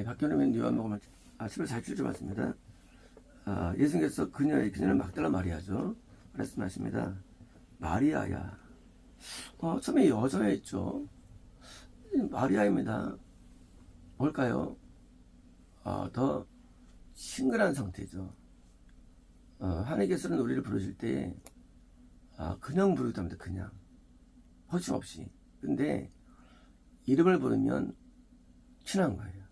박현우님 요한복음 14절 맞습니다. 예수님께서 그녀는 막달라 마리아죠. 말씀하십니다. 마리아야. 처음에 여자였죠. 마리아입니다. 뭘까요? 더 친근한 상태죠. 하나님께서는 우리를 부르실 때 그냥 부르기도 합니다. 그냥 거침없이. 근데 이름을 부르면 친한 거예요.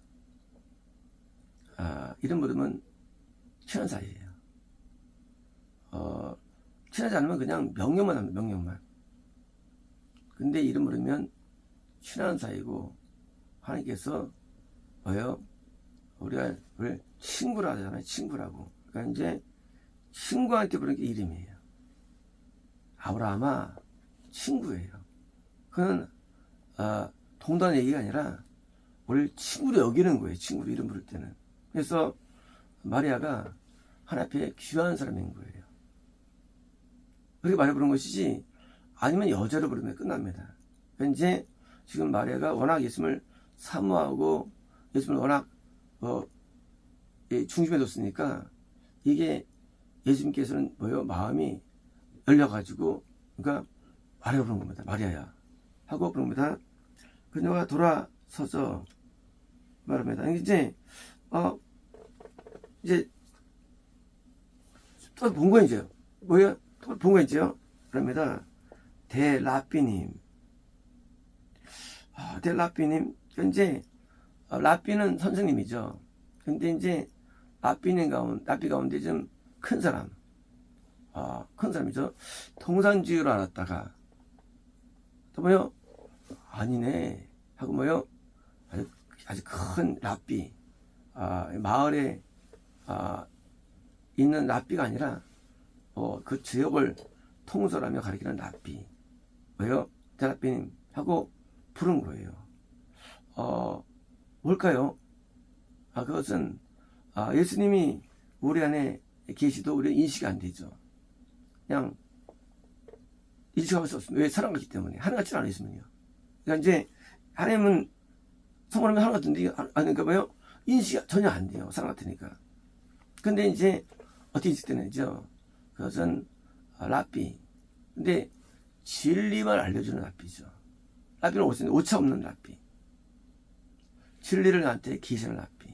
이름 부르면 친한 사이예요. 친하지 않으면 그냥 명령만 합니다. 명령만. 근데 이름 부르면 친한 사이고, 하나님께서 우리가 친구라 하잖아요. 친구라고. 그러니까 이제 친구한테 부르는 게 이름이에요. 아브라함아 친구예요. 그는 동단 얘기가 아니라 우리를 친구로 여기는 거예요. 친구로 이름 부를 때는. 그래서 마리아가 하나님 앞에 귀한 사람인 거예요. 그렇게 마리아 부른 것이지 아니면 여자로 부르면 끝납니다. 그러니까 이제 지금 마리아가 워낙 예수님을 사모하고 예수님을 워낙 중심에 뒀으니까 이게 예수님께서는 마음이 열려가지고 그러니까 마리아 부른 겁니다. 마리아야 하고 부른 겁니다. 그녀가 돌아서서 말합니다. 이제 또 본 거 이제요. 또 본 거 이제요. 그럽니다. 대라삐님. 대라삐님. 현재 라삐는 선생님이죠. 근데 이제 라삐 가운데 좀 큰 사람. 큰 사람이죠. 통산지유를 알았다가 또 아니네 하고 아주 큰 랍비, 마을에 있는 랍비가 아니라 그 지역을 통솔하며 가리키는 랍비, 대랍비님 하고 부른 거예요. 뭘까요? 그것은 예수님이 우리 안에 계시도 우리 인식이 안 되죠. 그냥 인식할 수 없습니다. 왜? 사랑하기 때문에. 하나님 같지 않으시면요. 그러니까 이제 하나님은 성모님이 하나 같은데 그러니까 인식이 전혀 안 돼요. 사람 같으니까. 근데 이제 어떻게 인식되는지요? 그것은 랍비. 근데 진리만 알려주는 랍비죠. 랍비는 오차 없는 랍비. 진리를 나한테 계시는 랍비.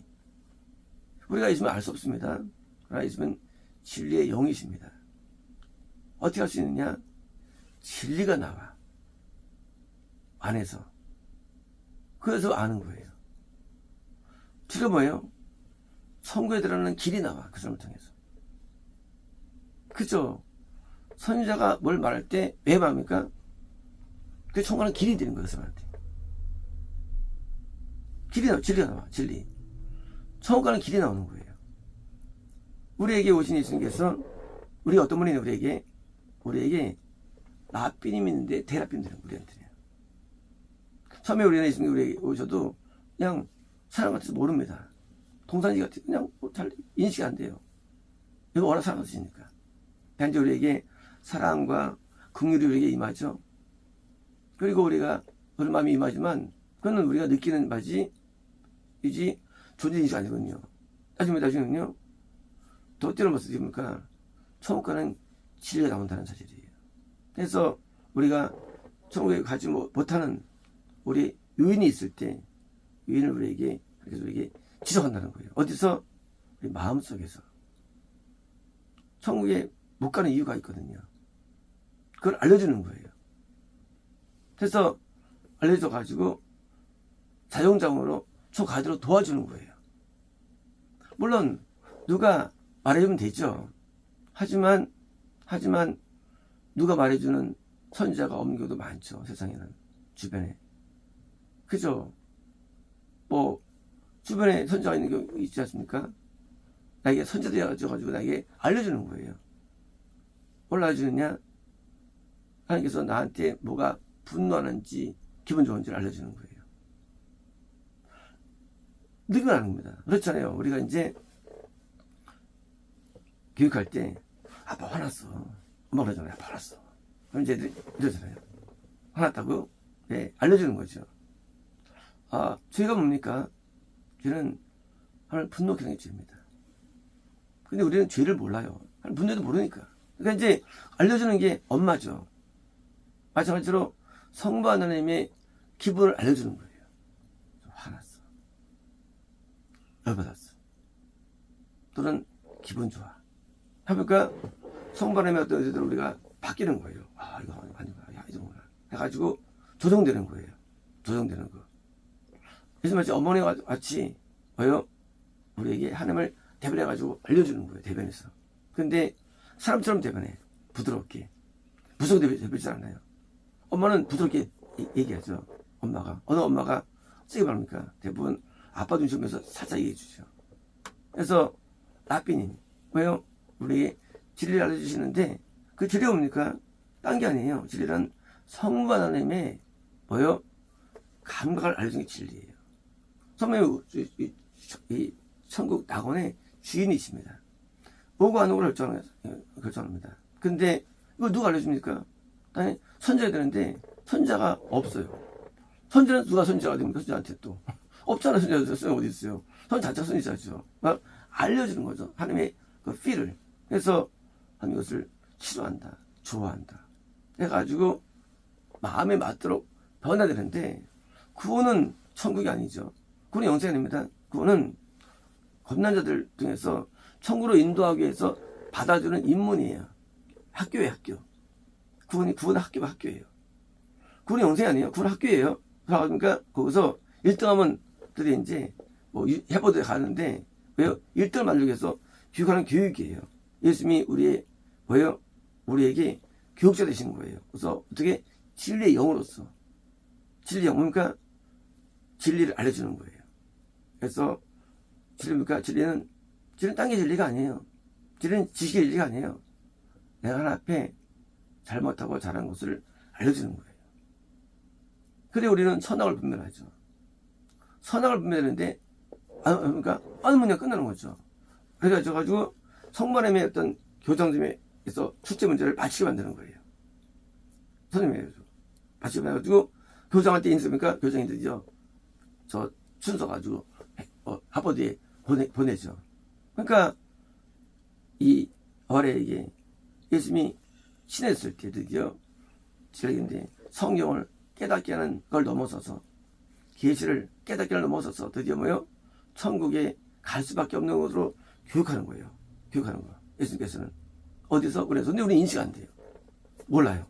우리가 있으면 알 수 없습니다. 그러나 있으면 진리의 영이십니다. 어떻게 할 수 있느냐? 진리가 나와. 안에서. 그래서 아는 거예요. 진리가 뭐예요? 천국에 들어가는 길이 나와. 그 사람을 통해서. 그죠? 선지자가 뭘 말할 때 왜 말합니까? 그 천국 가는 길이 되는 거예요. 그 사람한테. 길이 나와. 진리가 나와. 진리. 천국 가는 길이 나오는 거예요. 우리에게 오신 예수님께서 우리가 어떤 분이냐 우리에게 라삐님이 있는데 대라삐님 되는 우리한테요. 처음에 예수님이 우리에게 오셔도 그냥 사람 같아서 모릅니다. 동산지 같아 그냥 잘 인식이 안 돼요. 이거 워낙 사람 같으시니까. 단지 우리에게 사랑과 긍휼이 우리에게 임하죠. 그리고 우리가 그런 마음이 임하지만 그거는 우리가 느끼는 바지 이지 존재 인식 아니거든요. 나중에는요. 더 뛰어넘어서 됩니까? 천국 가는 진리가 나온다는 사실이에요. 그래서 우리가 천국에 가지 못하는 우리 요인이 있을 때 요인을 우리에게 지적한다는 거예요. 어디서? 우리 마음속에서. 천국에 못 가는 이유가 있거든요. 그걸 알려주는 거예요. 그래서 알려줘가지고 자정장으로 저 가도록 도와주는 거예요. 물론 누가 말해주면 되죠. 하지만 누가 말해주는 선지자가 없는 경우도 많죠. 세상에는. 주변에. 그죠? 주변에 선지자가 있는 경우 있지 않습니까? 나에게 선지자되어가지고 나에게 알려주는 거예요. 뭘 알려주느냐? 하나님께서 나한테 뭐가 분노하는지 기분 좋은지를 알려주는 거예요. 느끼면 아는 겁니다. 그렇잖아요. 우리가 이제 교육할 때 아빠 화났어. 엄마 그러잖아요. 아빠 화났어. 그럼 이제 애들이 이러잖아요. 화났다고? 네, 알려주는 거죠. 죄가 뭡니까? 죄는 하나님 분노케 하는 게 죄입니다. 근데 우리는 죄를 몰라요. 분노도 모르니까. 그러니까 이제 알려주는 게 엄마죠. 마찬가지로 성부 하나님의 기분을 알려주는 거예요. 화났어. 열받았어. 또는 기분 좋아. 해볼까? 성부 하나님의 어떤 의도를 우리가 바뀌는 거예요. 아, 이거 아니구나. 야, 이거구나. 해가지고 조정되는 거예요. 조정되는 거. 그래서 마치 어머니와 같이 뭐요? 우리에게 하나님을 대변해가지고 알려주는 거예요. 대변해서. 근데 사람처럼 대변해. 부드럽게. 무섭게 대변하지 않아요. 엄마는 부드럽게 얘기하죠. 엄마가. 어느 엄마가 어떻게 말합니까? 대부분 아빠 눈치 보면서 살짝 얘기해 주죠. 그래서 라삐님 왜요? 우리에게 진리를 알려주시는데 그 진리가 뭡니까? 딴 게 아니에요. 진리란 성부 하나님의 뭐요? 감각을 알려주는 게 진리예요. 성부의 이 천국 낙원의 주인이십니다. 오고 안 오고를 결정합니다. 근데 이걸 누가 알려줍니까? 당연히 선자가 되는데 선자가 없어요. 선자는 누가 선자가 됩니까? 선자한테 또 없잖아. 선자가 어디 있어요? 선 자체가 선지자죠. 막 알려주는 거죠. 하나님의 그 필을. 그래서 하나님 이것을 싫어한다, 좋아한다 해가지고 마음에 맞도록 변화되는데 구원은 천국이 아니죠. 구원은 영생이 아닙니다. 구원은 겁난 자들 중에서 천국으로 인도하기 위해서 받아주는 인문이에요. 학교예요, 학교. 구원은 학교예요. 구원이 영생이 아니에요. 구원은 학교예요. 그러니까 거기서 1등하면 들이 이제 뭐 해보대 가는데 왜요? 1등을 만들기 위해서 교육하는 교육이에요. 예수님이 우리에게 교육자 되신 거예요. 그래서 어떻게 진리의 영으로서 진리의 영 뭡니까? 진리를 알려주는 거예요. 그래서 진리입니까? 진리는 딴 게 진리가 아니에요. 진리는 지식의 진리가 아니에요. 내가 하나 앞에 잘못하고 잘한 것을 알려주는 거예요. 그래 우리는 선악을 분별하죠. 선악을 분별하는데 그러니까 어느 문제가 끝나는 거죠. 그래가지고 성만함의 어떤 교장점에서 출제 문제를 맞히게 만드는 거예요. 선생님이 맞히게 만들어가지고 교장한테 인수니까 교장인들이죠. 저 순서 가지고 하버드에 보내죠. 그러니까 이 어뢰에게 예수님이 친했을 때 드디어 지력인데 성경을 깨닫게 하는 걸 넘어서서 계시를 깨닫게 하는 걸 넘어서서 드디어 뭐요? 천국에 갈 수밖에 없는 것으로 교육하는 거예요. 교육하는 거. 예수님께서는 어디서 그래서 근데 우리 인식 안 돼요. 몰라요.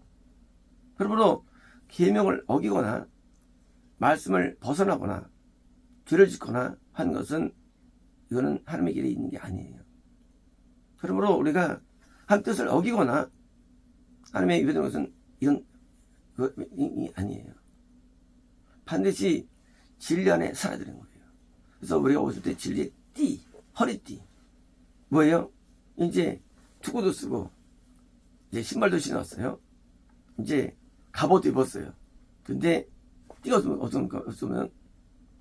그러므로 계명을 어기거나 말씀을 벗어나거나 죄를 짓거나 한 것은 이거는 하나님의 길에 있는 게 아니에요. 그러므로 우리가 한 뜻을 어기거나 하나님의 위배되는 것은 이건 그이 아니에요. 반드시 진리 안에 살아야 되는 거예요. 그래서 우리가 오실 때 진리의 띠, 허리띠 뭐예요? 이제 투구도 쓰고 이제 신발도 신었어요. 이제 갑옷도 입었어요. 근데 띠가 없으면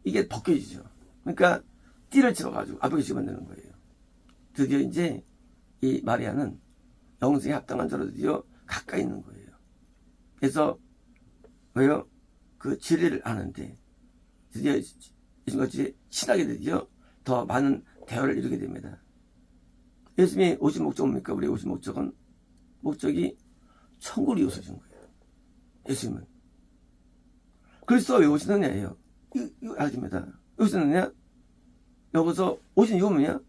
이게 벗겨지죠. 그러니까 띠를 집어가지고 앞에 집어 만드는 거예요. 드디어 이제 이 마리아는 영생에 합당한 자로 드디어 가까이 있는 거예요. 그래서 왜요? 그 진리를 아는데 드디어 이것이 친하게 드디어 더 많은 대화를 이루게 됩니다. 예수님이 오신 목적은 뭡니까? 우리 오신 목적이 천국을 이루어주신 거예요. 예수님은 그리스도가 왜 오시느냐예요. 이거 알아집니다. 왜 오시느냐? 여기서 오신 이유는 뭐냐?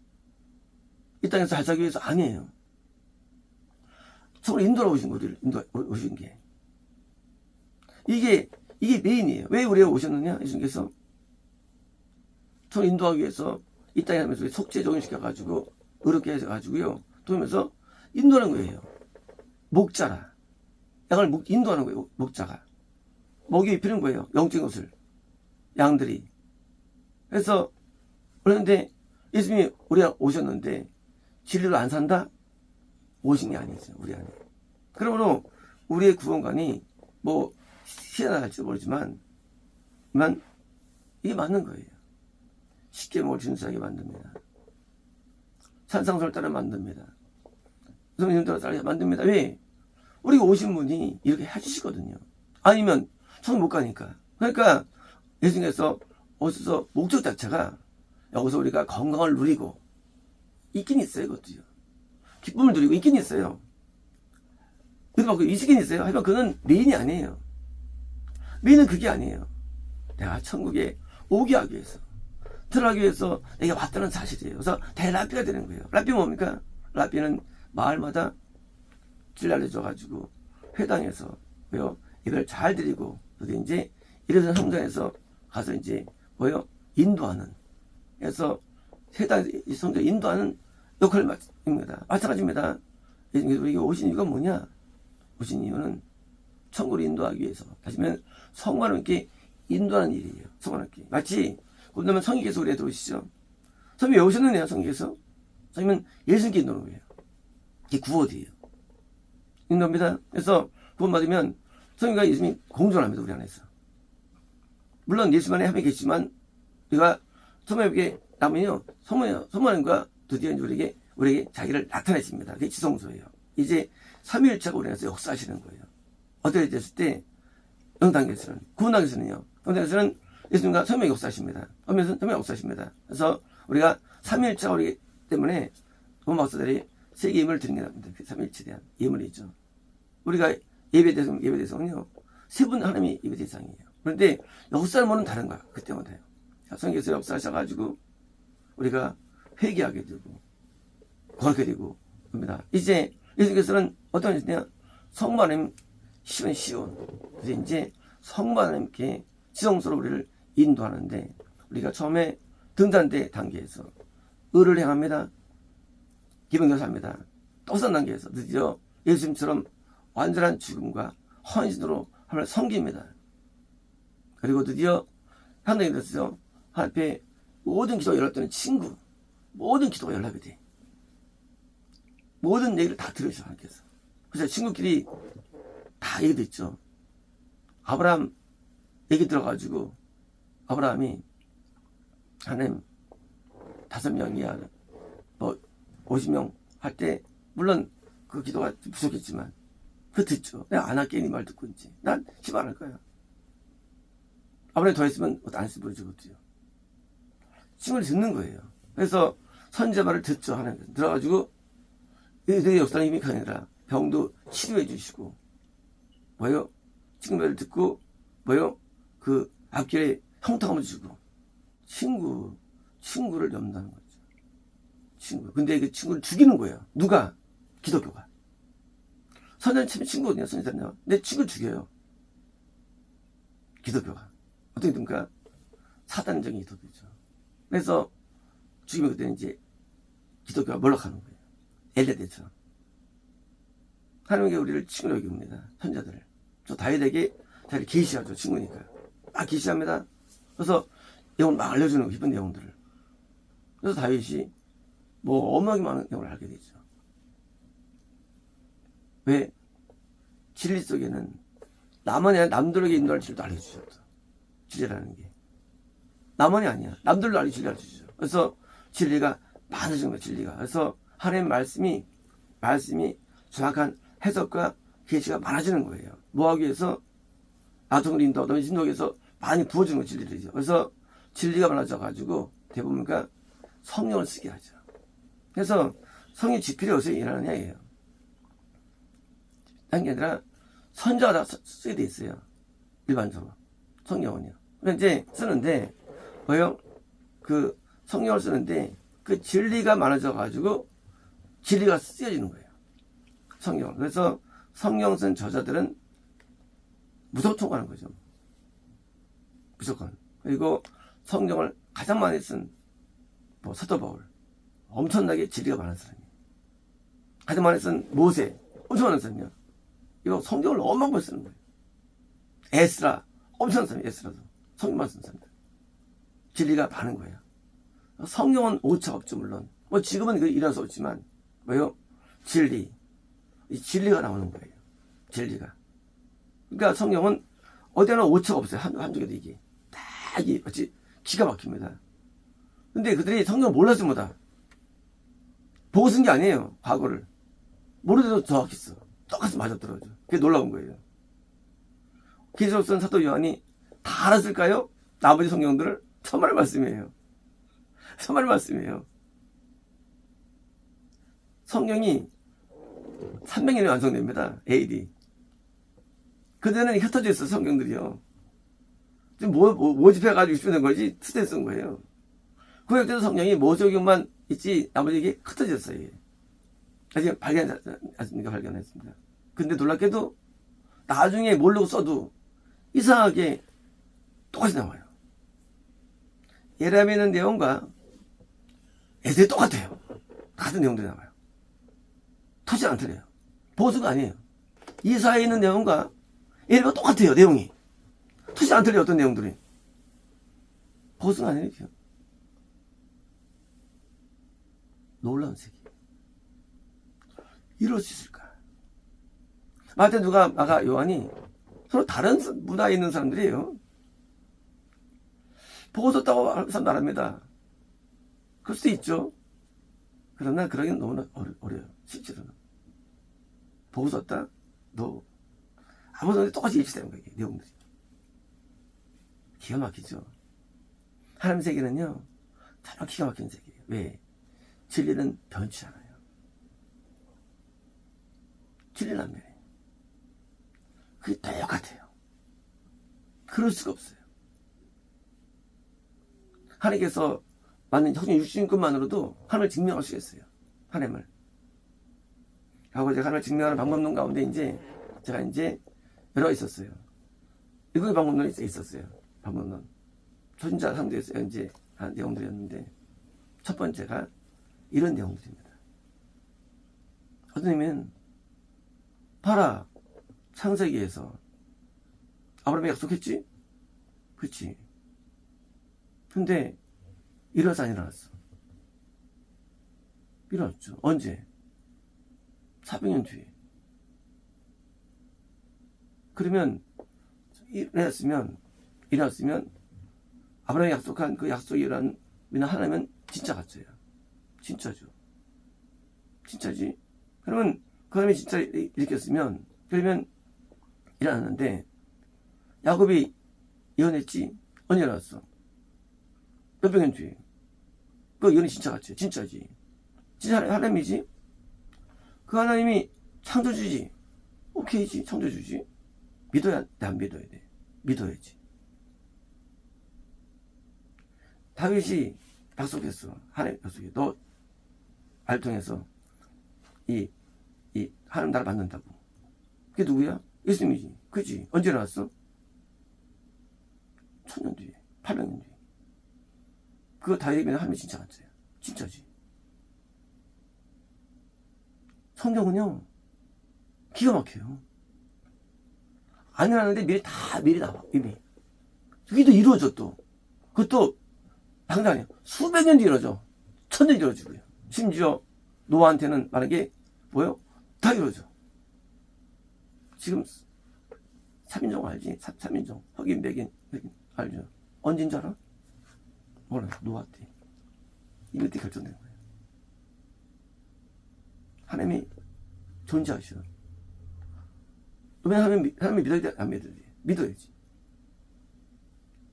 이 땅에서 잘 살기 위해서 아니에요. 천국을 인도하러 오신 거예요. 오신 게 이게 메인이에요. 왜 우리가 오셨느냐? 예수님께서 천국을 인도하기 위해서 이 땅에 하면서 속죄 적용시켜가지고 어렵게 해가지고요. 도우면서 인도하는 거예요. 목자라. 양을 인도하는 거예요. 목자가. 먹이 입히는 거예요. 영적인 것을. 양들이. 그래서 그런데 예수님이 우리가 오셨는데 진리로 안 산다? 오신 게 아니죠. 우리 안에. 그러므로 우리의 구원관이 뭐 희한할지 모르지만 이게 맞는 거예요. 쉽게 뭘 준수하게 만듭니다. 산상수를 따라 만듭니다. 성령님들을 따라 만듭니다. 왜? 우리가 오신 분이 이렇게 해주시거든요. 아니면 천국 못 가니까. 그러니까 예수님께서 오셔서 목적 자체가 여기서 우리가 건강을 누리고 있긴 있어요. 그것도요. 기쁨을 누리고 있긴 있어요. 그래도 막 있긴 있어요. 하지만 그건 메인이 아니에요. 메인은 그게 아니에요. 내가 천국에 오게 하기 위해서, 들어가기 위해서 내가 왔다는 사실이에요. 그래서 대라삐가 되는 거예요. 라삐 뭡니까? 라삐는 마을마다 길 알려줘가지고 회당에서 뭐요? 예배를 잘 드리고, 그래서 이제 이래서 성전에서 가서 이제 뭐요? 인도하는. 그래서 회당 성전 인도하는 역할입니다. 마찬가지입니다. 우리에게 오신 이유가 뭐냐? 오신 이유는 천국을 인도하기 위해서. 하시면 성화님께 인도하는 일이에요. 성화님께. 마치 그러면 성령께서 우리에 들어오시죠. 성령이 왜 오셨느냐? 성령께서. 성령은 예수님께 인도하는 거예요. 이게 구원이에요. 인도합니다. 그래서 구원 받으면 성령과 예수님이 공존합니다. 우리 안에서. 물론 예수만의 합이 계시지만 우리가 성령에게 남으면요. 성령과 드디어 우리에게 자기를 나타내십니다. 그게 지성소예요. 이제 3일차가 우리 안에서 역사하시는 거예요. 어떻게 됐을 때 영단계에서는, 구원단계에서는요. 영단계에서는 예수님과 성령이 역사하십니다. 하면서 성령이 역사하십니다. 그래서 우리가 3일차 우리 때문에 본 박사들이 세계 예물을 드리는 게 납니다. 그 3일차에 대한 예물이죠. 우리가 예배 대상은요. 세 분 하나님이 예배 대상이에요. 그런데 역사를 모르는 다른 거야. 그때마다요. 성령께서 역사하셔가지고 우리가 회개하게 되고 거룩하게 되고 겁니다. 이제 예수님께서는 어떤 일이냐? 성부 하나님 시온. 그래서 이제 성부 하나님께 지성소로 우리를 인도하는데, 우리가 처음에 등잔대 단계에서 의를 행합니다. 기본교사 합니다. 또 산 단계에서 드디어 예수님처럼 완전한 죽음과 헌신으로 하나님을 섬깁니다. 그리고 드디어 하나님이 됐어요. 하나님 모든 기도가 연락되는 친구, 모든 기도가 연락이 돼. 모든 얘기를 다 들으셔, 하나님께서. 그래서 친구끼리 다 얘기 듣죠. 아브라함 얘기 들어가지고, 아브라함이, 하나님, 5명이야, 50명 할 때, 물론 그 기도가 부족했지만, 그거 듣죠. 내가 안 할게, 네 말 듣고 있지. 난 힘 안 할 거야. 아브라함이 더 했으면 안 했으면 모르죠, 그것도요. 친구를 듣는 거예요. 그래서 선지자 말을 듣죠, 하나님. 들어가지고, 이들의 역사는 힘이 아니라 병도 치료해 주시고, 뭐요? 친구 말을 듣고, 뭐요? 그 앞길에 형통함을 주고, 친구를 염다는 거죠. 친구. 근데 그 친구를 죽이는 거예요. 누가? 기독교가. 선지자는 참 친구거든요, 선지자는요. 내 친구를 죽여요. 기독교가. 어떻게 됩니까? 사단적인 기독교죠. 그래서 죽이면 그때는 이제 기독교가 몰락하는 거예요. 엘레데처럼. 하나님께 우리를 친구로 여깁니다. 선자들을. 저 다윗에게 자기를 계시하죠. 친구니까요. 막 계시합니다. 그래서 내용을 막 알려주는 거, 깊은 내용들을. 그래서 다윗이 뭐 어마어마하게 많은 내용을 알게 되죠. 왜? 진리 속에는 나만이 아니라 남들에게 인도할 진리도 알려주셨어. 진리라는 게. 나만이 아니야. 남들도 진리를 알려주죠. 그래서 진리가 많아지는 거예요. 진리가. 그래서 하나님 말씀이 정확한 해석과 계시가 많아지는 거예요. 뭐 하기 위해서? 아동을 인도하고 진도에서 많이 부어주는 거 진리들이죠. 그래서 진리가 많아져가지고 대부분가 성령을 쓰게 하죠. 그래서 성령 지필이 어디서 일어나냐 이에요. 딴 게 아니라 선자가 다 쓰게 돼 있어요. 일반적으로. 성령은요. 그러니까 이제 쓰는데 뭐요? 그 성령을 쓰는데 그 진리가 많아져가지고 진리가 쓰여지는 거예요. 성경. 그래서 성경 쓴 저자들은 무조건 통과하는 거죠. 무조건. 그리고 성경을 가장 많이 쓴 사도 바울. 엄청나게 진리가 많은 사람이에요. 가장 많이 쓴 모세. 엄청 많은 사람이에요. 이거 성경을 어마어마하게 쓰는 거예요. 에스라. 엄청난 사람이에요. 에스라도. 성경만 쓴 사람들. 진리가 많은 거예요. 성경은 오차가 없죠, 물론. 지금은 일어날 수 없지만, 뭐요? 진리. 이 진리가 나오는 거예요. 진리가. 그러니까 성경은 어디나 오차가 없어요. 한쪽에도 이게. 다 이게 마치 기가 막힙니다. 근데 그들이 성경을 몰라서 못하. 보고 쓴 게 아니에요. 과거를. 모르더라도 정확했어. 똑같이 맞아떨어져. 그게 놀라운 거예요. 기술로 쓴 사도 요한이 다 알았을까요? 나머지 성경들을? 천만의 말씀이에요. 정말 말씀이에요. 성경이 300년에 완성됩니다. AD. 그때는 흩어져 있어 성경들이요. 지금 모집해가지고 입수된 거지 투대 쓴 거예요. 구약 때도 성경이 모세오경만 있지 나머지 이게 흩어졌어요. 아직 발견했습니다. 근데 놀랍게도 나중에 모르고 써도 이상하게 똑같이 나와요. 예레미야 있는 내용과 에스겔이 똑같아요. 같은 내용들이 나와요. 터지 안 틀려요. 보수가 아니에요. 이사야에 있는 내용과 예레미야 똑같아요. 내용이 터지 안 틀려요. 어떤 내용들이 보수가 아니에요. 놀라운 세계. 이럴 수 있을까? 마태, 누가, 마가, 요한이 서로 다른 문화에 있는 사람들이에요. 보고 썼다고 하는 사람 나랍니다. 그럴 수도 있죠. 그러나 그러기는 너무나 어려워요. 실제로는. 보고 썼다? 너. 아무 사람이 똑같이 일치되는 거예요. 내용들이. 기가 막히죠. 하나님 세계는요, 정말 기가 막힌 세계예요. 왜? 진리는 변치 않아요. 진리는 안 변해요. 그게 똑같아요. 그럴 수가 없어요. 하나님께서 만든 성령 육신 것만으로도 하나님을 증명할 수 있어요. 하나님을. 하고 제가 하나님을 증명하는 방법론 가운데 제가 여러 가지 있었어요. 일곱의 방법론이 있었어요. 방법론. 초신자 상대에서 한 내용들이었는데, 첫 번째가 이런 내용들입니다. 어떤 의미는, 봐라, 창세기에서 아브라함이 약속했지? 그렇지. 근데 일어나서 안 일어났어. 일어났죠. 언제? 400년 뒤에. 그러면 일어났으면 아브라함이 약속한 그 약속이 일어나면 하나님은 진짜 가짜예요. 진짜죠. 진짜지. 그러면 그 사람이 진짜 일으켰으면 그러면 일어났는데 야곱이 예언했지? 언제 일어났어? 몇백 년 뒤에. 그 예언이 진짜 같지? 진짜지. 진짜 하나님이지? 그 하나님이 창조주지? 오케이지. 창조주지? 믿어야 돼? 안 믿어야 돼? 믿어야지. 다윗이 약속했어. 하나님 약속해. 너 말 통해서 이 하나님 나를 만든다고. 그게 누구야? 예수님이지. 그지? 언제 나왔어? 1000년 뒤에. 800년 뒤에. 그거 다윗이면 하나님이 진짜 같아요. 진짜지. 성경은요, 기가 막혀요. 안 일어나는데 미리 나와. 이미. 그게 또 이루어져 또. 그것도 당장이에요. 수백 년 뒤에 이루어져. 1000년 이루어지고요. 심지어 노아한테는 만약에 뭐요? 다 이루어져. 지금 3인종 알지? 3인종. 흑인, 백인 알죠? 언제인 줄 알아? 몰라요. 노아 때. 이때 결정된 거예요. 하나님이 존재하셔. 왜 하나님이 믿어야 돼? 안 믿어야 돼? 믿어야지.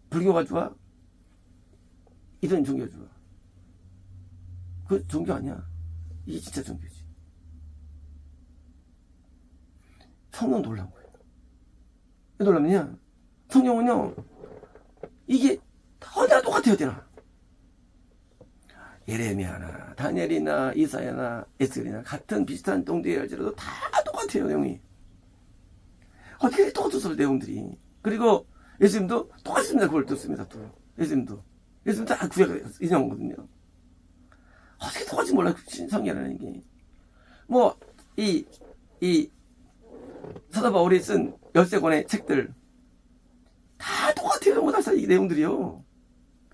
불교가 좋아? 이런 종교가 좋아. 그 종교 아니야. 이게 진짜 종교지. 성경 놀라운 거예요. 왜 놀랍냐? 성경은요, 이게 어디나 똑같아요, 어디나. 예레미야나, 다니엘이나, 이사야나, 에스겔이나, 같은 비슷한 동대에 할지라도 다 똑같아요, 내용이. 어떻게 똑같았어, 내용들이. 그리고 예수님도 똑같습니다, 그걸 뜯습니다, 또. 예수님도 다 구약 인용하거든요. 어떻게 똑같이 몰라, 성경이라는 게. 뭐, 사도 바울이 쓴 13권의 책들, 다 똑같아요, 전부 다 이 내용들이요.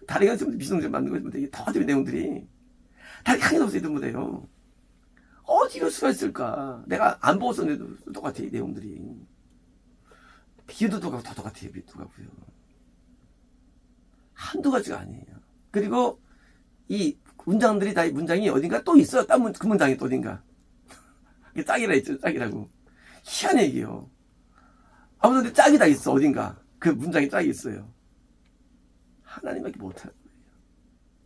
다리가 좀 미성적 만든 거지만 이게 다 같은 내용들이. 다리 한 개도 없어요, 전부 다요. 어디 이럴 수가 있을까? 내가 안 보고 썼는데도 똑같아요, 이 내용들이. 비유도 똑같고, 다 똑같아요, 비유도 똑같고요. 한두 가지가 아니에요. 그리고 이 문장들이 다, 문장이 어딘가 또 있어요. 그 문장이 또 어딘가. 이게 짝이라 했죠, 짝이라고. 희한해, 이게요. 아무튼 짝이 다 있어, 어딘가. 그 문장이 짝이 있어요. 하나님밖에 못하는 거예요.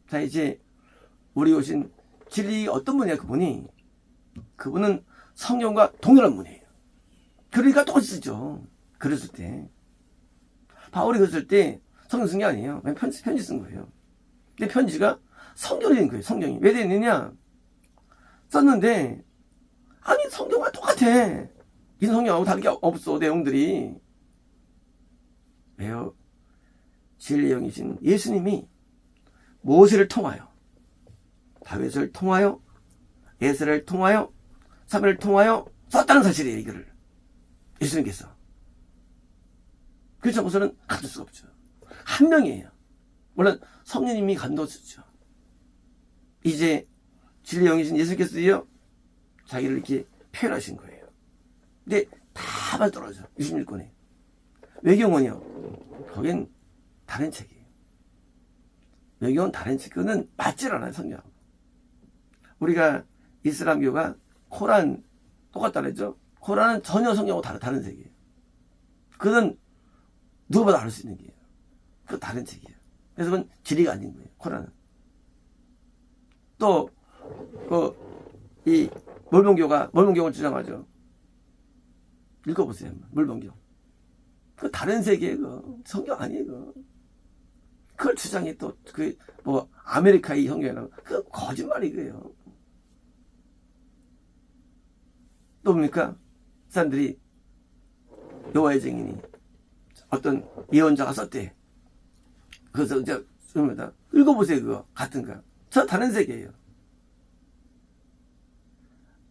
자, 이제 우리 오신 진리 어떤 분이야 그분이? 그분은 성경과 동일한 분이에요. 그러니까 똑같이 쓰죠. 그랬을 때 바울이 그랬을 때 성경 쓴 게 아니에요. 그냥 편지 쓴 거예요. 근데 편지가 성경이 된 거예요. 성경이 왜 됐느냐? 썼는데 아니 성경과 똑같아. 이 성경하고 다른 게 없어. 내용들이. 왜요? 진리의 영이신 예수님이 모세를 통하여, 다윗을 통하여, 예수를 통하여, 사무엘을 통하여 썼다는 사실이에요. 이거를 예수님께서. 그렇지 않고서는 가질 수가 없죠. 한 명이에요. 물론 성령님이 감동했죠. 이제 진리의 영이신 예수께서요 자기를 이렇게 표현하신 거예요. 근데 다 맞떨어져. 66권에 외경원이요, 거긴 다른 책이에요. 외경은 다른 책. 그거는 맞질 않아요. 성경하고. 우리가 이슬람교가 코란 똑같다 그랬죠. 코란은 전혀 성경하고 다른 책이에요. 그건 누구보다 알 수 있는 게예요. 그거 다른 책이에요. 그래서 그건 진리가 아닌 거예요. 코란은. 또 이 몰몬교를 주장하죠. 읽어보세요. 몰몬교. 그 다른 세계에 그 성경 아니에요. 그걸 주장해. 또 그 뭐 아메리카의 성경이라고 그 거짓말이에요. 또 뭡니까? 사람들이 여호와의 증인이 어떤 예언자가 썼대. 그래서 이제 읽어보세요. 그거 같은 거. 저 다른 세계예요.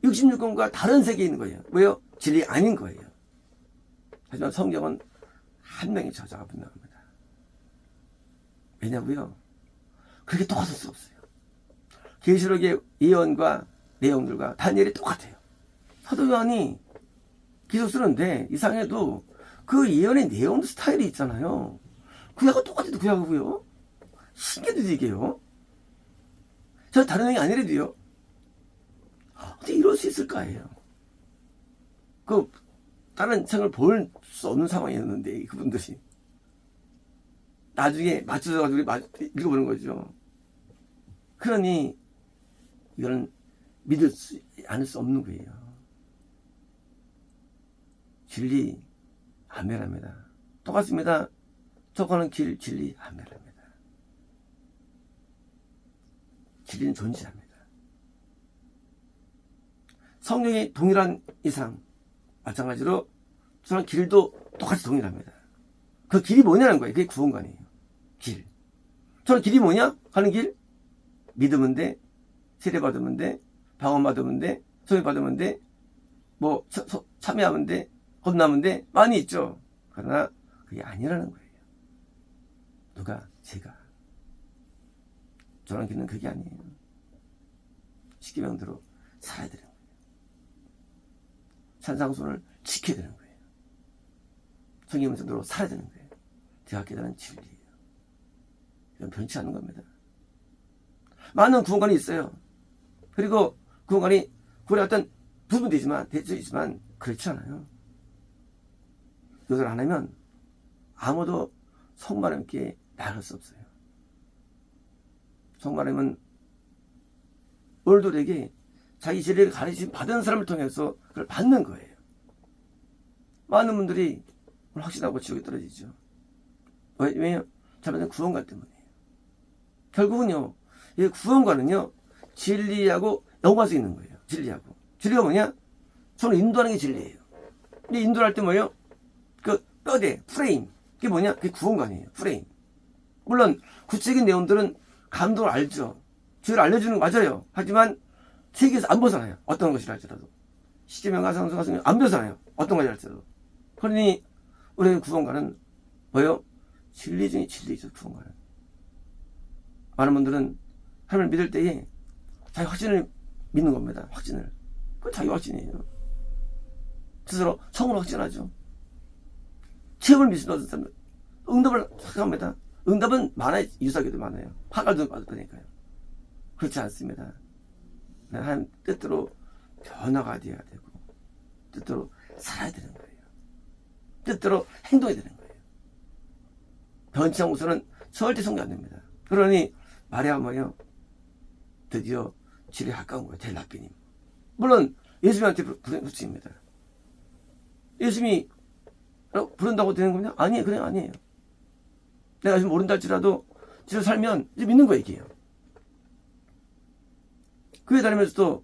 66권과 다른 세계에 있는 거예요. 왜요? 진리 아닌 거예요. 하지만 성경은 한 명의 저자가 분명합니다. 왜냐고요? 그렇게 똑같을 수 없어요. 계시록의 예언과 내용들과 다니엘이 똑같아요. 사도 요한이 기록 쓰는데 이상해도 그 예언의 내용 스타일이 있잖아요. 구약과 똑같아도 구약이고요. 신기해도 이게요. 저 다른 내용이 아니래도요. 어떻게 이럴 수 있을까요? 그 다른 책을 볼 수 없는 상황이었는데 그분들이 나중에 맞춰져가지고 읽어보는 거죠. 그러니 이거는 않을 수 없는 거예요. 진리 아멘합니다. 똑같습니다. 저거는 길, 진리 아멘합니다. 진리는 존재합니다. 성령이 동일한 이상 마찬가지로 저는 길도 똑같이 동일합니다. 그 길이 뭐냐는 거예요. 그게 구원관이에요. 길. 저는 길이 뭐냐? 가는 길? 믿으면 돼. 세례받으면 돼. 방언받으면 돼. 소유받으면 돼. 뭐 참여하면 돼. 겁나면 돼. 많이 있죠. 그러나 그게 아니라는 거예요. 누가? 제가. 저런 길은 그게 아니에요. 십계명대로 살아야 되는 거예요. 산상수훈을 지켜야 되는 거예요. 성경문서대로 살아야 되는 거예요. 제가 깨달은 진리예요. 이건 변치 않는 겁니다. 많은 구원관이 있어요. 그리고 구원관이 구원의 어떤 부분도 있지만 그렇지 않아요. 이것을 안 하면 아무도 성마님께 나갈 수 없어요. 성마님은 올돌에게 자기 진리를 가르침 받은 사람을 통해서 그걸 받는 거예요. 많은 분들이 확신하고 지옥에 떨어지죠. 왜냐면 잘못된 구원관 때문이에요. 결국은요, 이 구원관은요, 진리하고 연관성이 있는 거예요. 진리하고. 진리가 뭐냐? 저는 인도하는 게 진리예요. 근데 인도할 때 뭐예요? 그 뼈대, 프레임. 그게 뭐냐? 그게 구원관이에요. 프레임. 물론 구체적인 내용들은 감독을 알죠. 주를 알려주는 거 맞아요. 하지만 세계에서 안 벗어나요. 어떤 것이라 할지라도. 십계명과 성경 안 벗어나요. 어떤 것이라 할지라도. 그러니 우리의 구원관은 뭐예요? 진리 중에 진리죠. 구원관은. 많은 분들은 하나님을 믿을 때에 자기 확신을 믿는 겁니다. 확신을. 그건 자기 확신이에요. 스스로 성으로 확신하죠. 체험을 믿습니다. 어떤 사람은 응답을 생각합니다. 응답은 많아요. 유사기도 많아요. 화가도 받으니까요. 그렇지 않습니다. 하나님 뜻대로 변화가 되어야 되고 뜻대로 살아야 되는 거예요. 뜻대로 행동해야 되는 거예요. 변치 않고서는 절대 성공 안 됩니다. 그러니 마리아 뭐예요? 드디어 진리에 가까운 거예요. 델라피님. 물론 예수님한테 부르십니다. 예수님이 부른다고 되는 겁니다? 아니에요. 그냥 아니에요. 내가 지금 모른다 할지라도 지금 살면 이제 믿는 거 얘기해요. 교회 다니면서도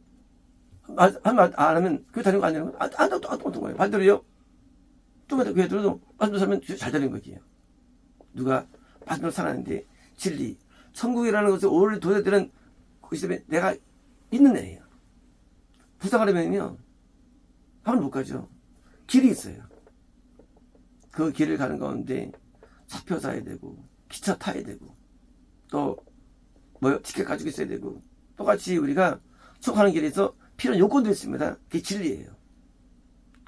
한 말 안 하면 교회 다니는 거 아니라는 거 안 어떤 거예요. 반대로요. 좀 이따 교회 들어도 말씀대로 살면 잘 되는 거예요. 누가 말씀대로 살았는데 진리, 천국이라는 것을 오래 도달되는 그것이 때문에 내가 있는 애예요. 부상하려면요 하면 못 가죠. 길이 있어요. 그 길을 가는 가운데 차표 사야 되고 기차 타야 되고 또 티켓 가지고 있어야 되고 똑같이 우리가 속하는 길에서 필요한 요건도 있습니다. 그게 진리예요.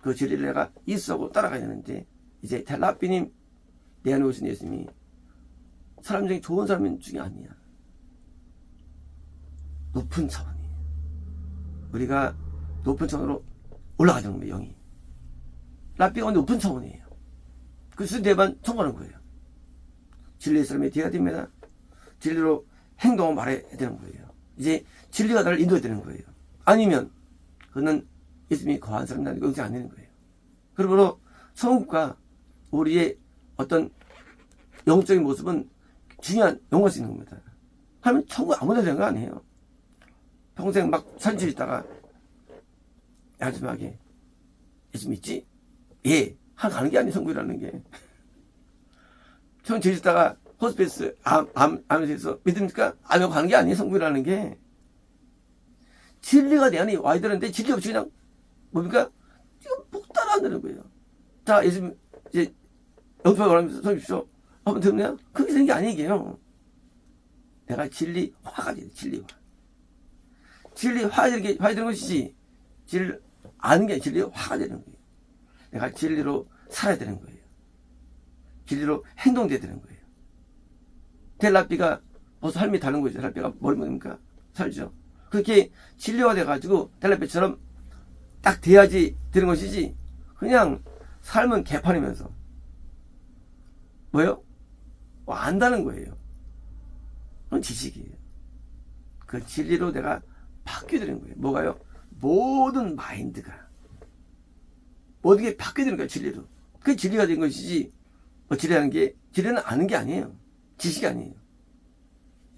그 진리를 내가 이수하고 따라가야 되는데 이제 델라피님 내 안에 오신 예수님이 사람 중에 좋은 사람 중에 아니야. 높은 차원이에요. 우리가 높은 차원으로 올라가자는 거예요. 영이. 라삐가 높은 차원이에요. 그래서 내만 통과하는 거예요. 진리의 사람이 되어야 됩니다. 진리로 행동을 말해야 되는 거예요. 이제 진리가 나를 인도해야 되는 거예요. 아니면 그는 예수님이 거한 사람이 아니고 영생 안 되는 거예요. 그러므로 천국과 우리의 어떤 영적인 모습은 중요한 연관이 있는 겁니다. 하면 천국 아무나 되는 거 아니에요. 평생 막 산집 있다가 마지막에 예수 믿지? 예. 가는 게 아니에요. 천국이라는 게. 평생 죄 짓다가 호스피스 암에서 믿습니까? 암에 가는 게 아니에요. 천국이라는 게. 진리가 내 안에 와야 되는데 진리 없이 그냥 뭡니까? 지금 못 따라한다는 거예요. 자, 예수님 이제 영접을 하면서 서십시오. 한번 들었냐? 그렇게 되는 게 아니에요. 내가 진리화가 돼요. 진리화. 진리화가 되는 것이지 진리를 아는 게 진리화가 되는 거예요. 내가 진리로 살아야 되는 거예요. 진리로 행동돼야 되는 거예요. 델라삐가 벌써 삶이 다른 거죠. 델라삐가 뭘 먹습니까? 살죠. 그렇게 진리화 돼가지고 델라삐처럼 딱 돼야지 되는 것이지 그냥 삶은 개판이면서 뭐요? 안다는 거예요. 그건 지식이에요. 그 진리로 내가 바뀌어야 되는 거예요. 뭐가요? 모든 마인드가 모든 게 바뀌어야 되는 거예요. 진리로. 그게 진리가 된 것이지 진리라는 게 진리는 아는 게 아니에요. 지식이 아니에요.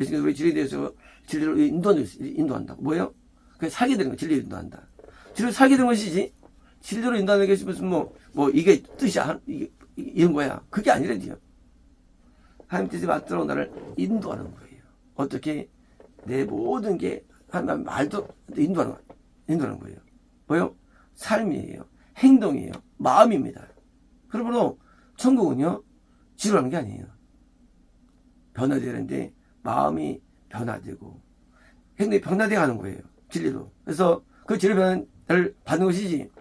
예수님께서 우리 진리에 대해서 진리로 인도한다고. 뭐예요? 그게 살게 되는 거예요. 진리로 인도한다. 진리로 살게 되는 것이지 진리로 인도하는 게 무슨 이게 뜻이야. 이런 거야. 그게 아니라니요. 하나님 뜻에 맞도록 나를 인도하는 거예요. 어떻게? 내 모든 게 하나님 말도 인도하는 거예요. 뭐요? 삶이에요. 행동이에요. 마음입니다. 그러므로 천국은요 지루하는 게 아니에요. 변화되는데 마음이 변화되고 행동이 변화되어 가는 거예요. 진리로. 그래서 그 진리 변화를 받는 것이지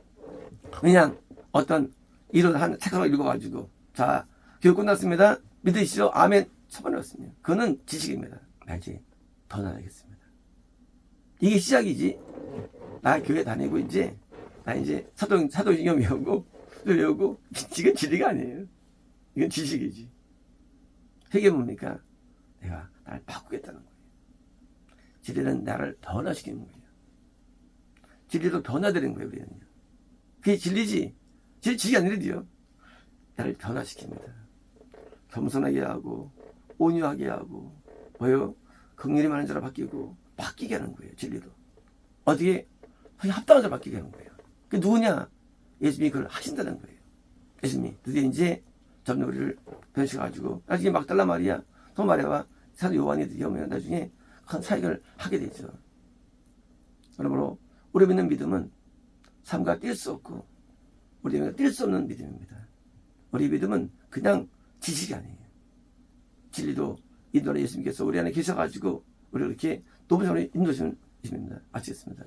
그냥 어떤 이론 한 책을 읽어가지고 자 교육 끝났습니다. 믿으시죠? 아멘. 쳐버렸습니다. 그거는 지식입니다. 나 이제 변화하겠습니다. 이게 시작이지. 나 교회 다니고 나 이제 사도신경 외우고 이건 진리가 아니에요. 이건 지식이지. 그게 뭡니까? 내가 나를 바꾸겠다는 거예요. 진리는 나를 변화시키는 거예요. 진리도 변화되는 거예요. 우리는요. 그게 진리지. 지식이 아니라도요. 나를 변화시킵니다. 겸손하게 하고 온유하게 하고 뭐요? 긍휼히 많은 자로 바뀌게 하는 거예요. 진리로. 어떻게? 그냥 합당한 자로 바뀌게 하는 거예요. 그 누구냐? 예수님이 그걸 하신다는 거예요. 예수님이 드디어 이제 점점 우리를 변시가지고 나중에 막달라 마리아 또 말해봐 사도 요한이 드디어 오면 나중에 큰 사역을 하게 되죠. 그러므로 우리 믿는 믿음은 삶과 뛸 수 없고 우리 믿음은 뛸 수 없는 믿음입니다. 우리 믿음은 그냥 지식이 아니에요. 진리도 인도하는 예수님께서 우리 안에 계셔가지고 우리를 이렇게 높은 사람을 인도하시는 예수님입니다. 마치겠습니다.